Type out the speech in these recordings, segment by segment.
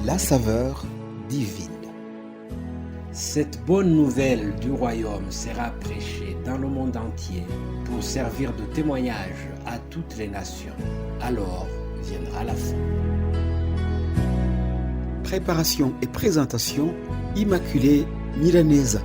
la saveur divine. Cette bonne nouvelle du royaume sera prêchée dans le monde entier pour servir de témoignage à toutes les nations. Alors viendra la fin. Préparation et présentation, Immaculée Milanesa.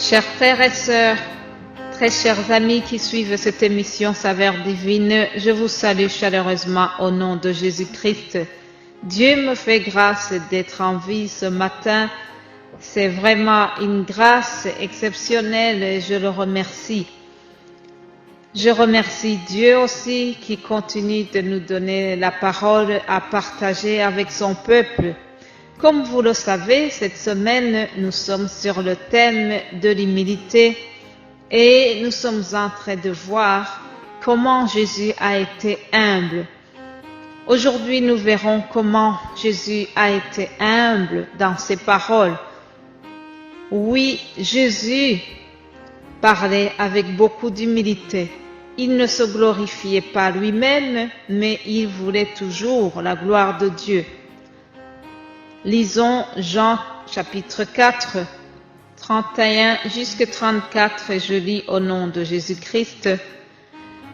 Chers frères et sœurs, très chers amis qui suivent cette émission Saveur divine, je vous salue chaleureusement au nom de Jésus-Christ. Dieu me fait grâce d'être en vie ce matin. C'est vraiment une grâce exceptionnelle et je le remercie. Je remercie Dieu aussi qui continue de nous donner la parole à partager avec son peuple. Comme vous le savez, cette semaine, nous sommes sur le thème de l'humilité et nous sommes en train de voir comment Jésus a été humble. Aujourd'hui, nous verrons comment Jésus a été humble dans ses paroles. Oui, Jésus parlait avec beaucoup d'humilité. Il ne se glorifiait pas lui-même, mais il voulait toujours la gloire de Dieu. Lisons Jean chapitre 4, 31 jusqu'à 34 et je lis au nom de Jésus-Christ.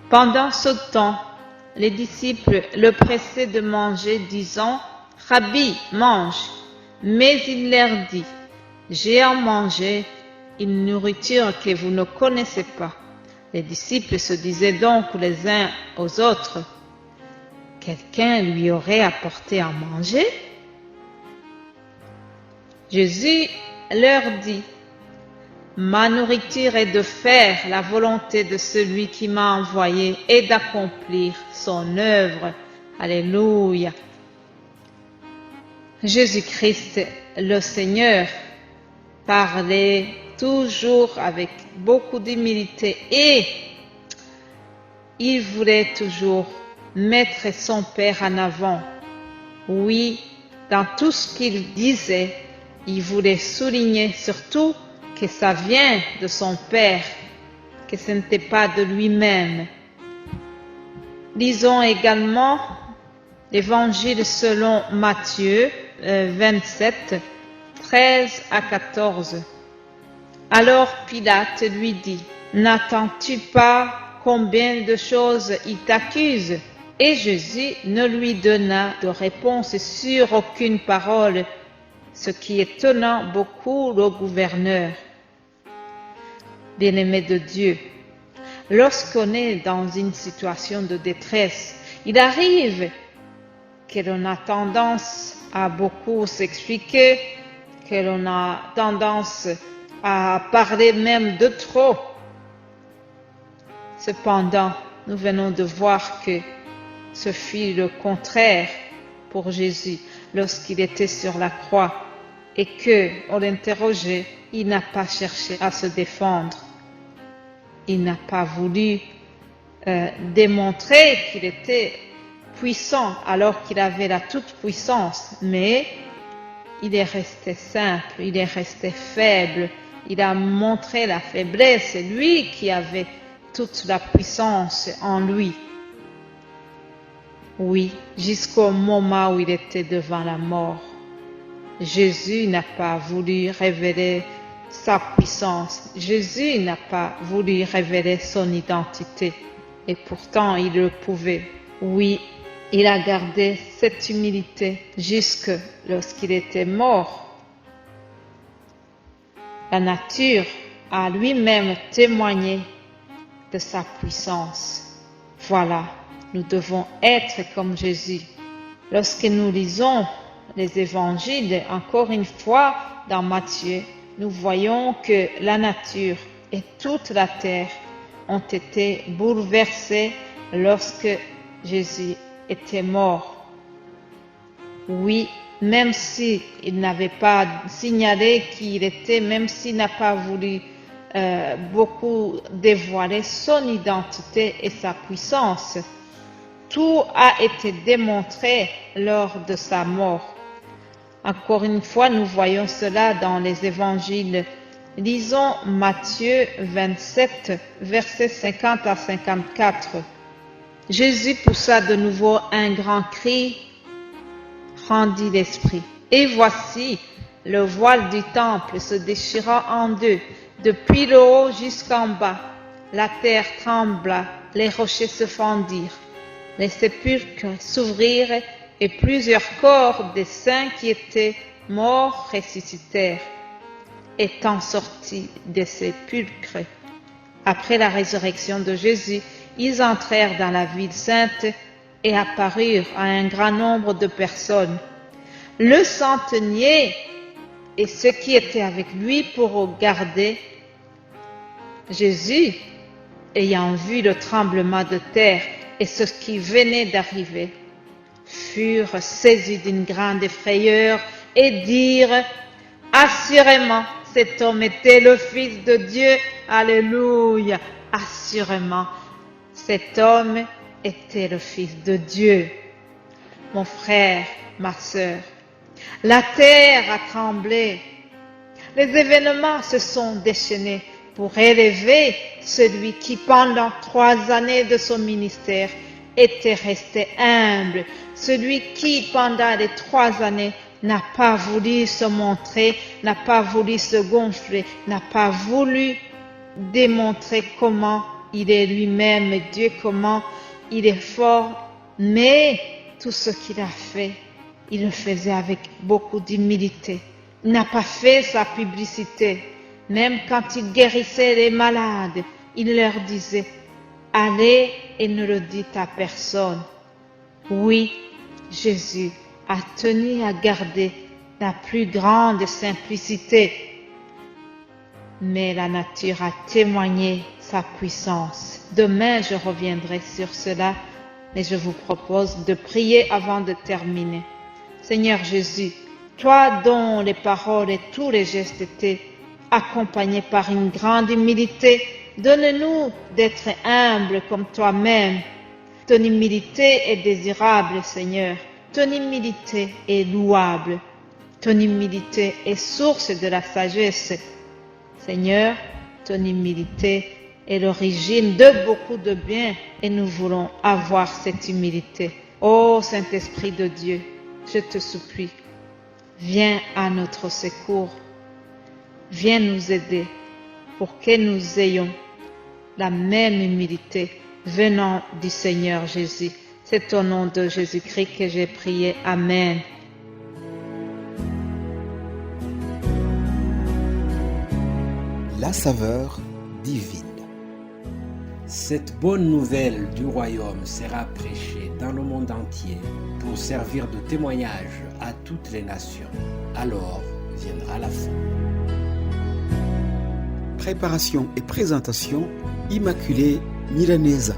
Pendant ce temps, les disciples le pressaient de manger, disant « Rabbi, mange !» Mais il leur dit « J'ai à manger une nourriture que vous ne connaissez pas. » Les disciples se disaient donc les uns aux autres « Quelqu'un lui aurait apporté à manger ?» Jésus leur dit, « Ma nourriture est de faire la volonté de celui qui m'a envoyé et d'accomplir son œuvre. » Alléluia. Jésus-Christ, le Seigneur, parlait toujours avec beaucoup d'humilité et il voulait toujours mettre son Père en avant. Oui, dans tout ce qu'il disait, il voulait souligner surtout que ça vient de son Père, que ce n'était pas de lui-même. Lisons également l'Évangile selon Matthieu 27, 13 à 14. Alors Pilate lui dit, « N'attends-tu pas combien de choses il t'accuse ?» Et Jésus ne lui donna de réponse sur aucune parole, ce qui étonna beaucoup le gouverneur. Bien-aimé de Dieu, lorsqu'on est dans une situation de détresse, il arrive que l'on a tendance à beaucoup s'expliquer, que l'on a tendance à parler même de trop. Cependant, nous venons de voir que ce fut le contraire pour Jésus lorsqu'il était sur la croix et qu'on l'interrogeait, il n'a pas cherché à se défendre. Il n'a pas voulu démontrer qu'il était puissant alors qu'il avait la toute-puissance, mais il est resté simple, il est resté faible, il a montré la faiblesse, c'est lui qui avait toute la puissance en lui. Oui, jusqu'au moment où il était devant la mort. Jésus n'a pas voulu révéler sa puissance. Jésus n'a pas voulu révéler son identité. Et pourtant, il le pouvait. Oui, il a gardé cette humilité jusque lorsqu'il était mort. La nature a lui-même témoigné de sa puissance. Voilà, nous devons être comme Jésus. Lorsque nous lisons les évangiles, encore une fois, dans Matthieu, nous voyons que la nature et toute la terre ont été bouleversées lorsque Jésus était mort. Oui, même si il n'avait pas signalé qui il était, même s'il n'a pas voulu beaucoup dévoiler son identité et sa puissance. Tout a été démontré lors de sa mort. Encore une fois, nous voyons cela dans les évangiles. Lisons Matthieu 27, versets 50 à 54. Jésus poussa de nouveau un grand cri, rendit l'esprit. Et voici, le voile du temple se déchira en deux, depuis le haut jusqu'en bas. La terre trembla, les rochers se fendirent, les sépulcres s'ouvrirent, et plusieurs corps des saints qui étaient morts ressuscitèrent. Étant sortis des sépulcres, après la résurrection de Jésus, ils entrèrent dans la ville sainte et apparurent à un grand nombre de personnes. Le centenier et ceux qui étaient avec lui pour regarder Jésus, ayant vu le tremblement de terre et ce qui venait d'arriver, furent saisis d'une grande frayeur et dirent: assurément, cet homme était le Fils de Dieu. Alléluia! Assurément, cet homme était le Fils de Dieu. Mon frère, ma sœur, la terre a tremblé. Les événements se sont déchaînés pour élever celui qui, pendant 3 années de son ministère, était resté humble, celui qui, pendant les 3 années, n'a pas voulu se montrer, n'a pas voulu se gonfler, n'a pas voulu démontrer comment il est lui-même Dieu, comment il est fort, mais tout ce qu'il a fait, il le faisait avec beaucoup d'humilité. Il n'a pas fait sa publicité. Même quand il guérissait les malades, il leur disait: allez et ne le dites à personne. Oui, Jésus a tenu à garder la plus grande simplicité, mais la nature a témoigné sa puissance. Demain, je reviendrai sur cela, mais je vous propose de prier avant de terminer. Seigneur Jésus, toi dont les paroles et tous les gestes étaient accompagnés par une grande humilité, donne-nous d'être humbles comme toi-même. Ton humilité est désirable, Seigneur. Ton humilité est louable. Ton humilité est source de la sagesse. Seigneur, ton humilité est l'origine de beaucoup de bien et nous voulons avoir cette humilité. Ô Saint-Esprit de Dieu, je te supplie, viens à notre secours. Viens nous aider pour que nous ayons la même humilité venant du Seigneur Jésus. C'est au nom de Jésus-Christ que j'ai prié. Amen. La saveur divine. Cette bonne nouvelle du royaume sera prêchée dans le monde entier pour servir de témoignage à toutes les nations. Alors viendra la fin. Préparation et présentation, Immaculée Milanesa.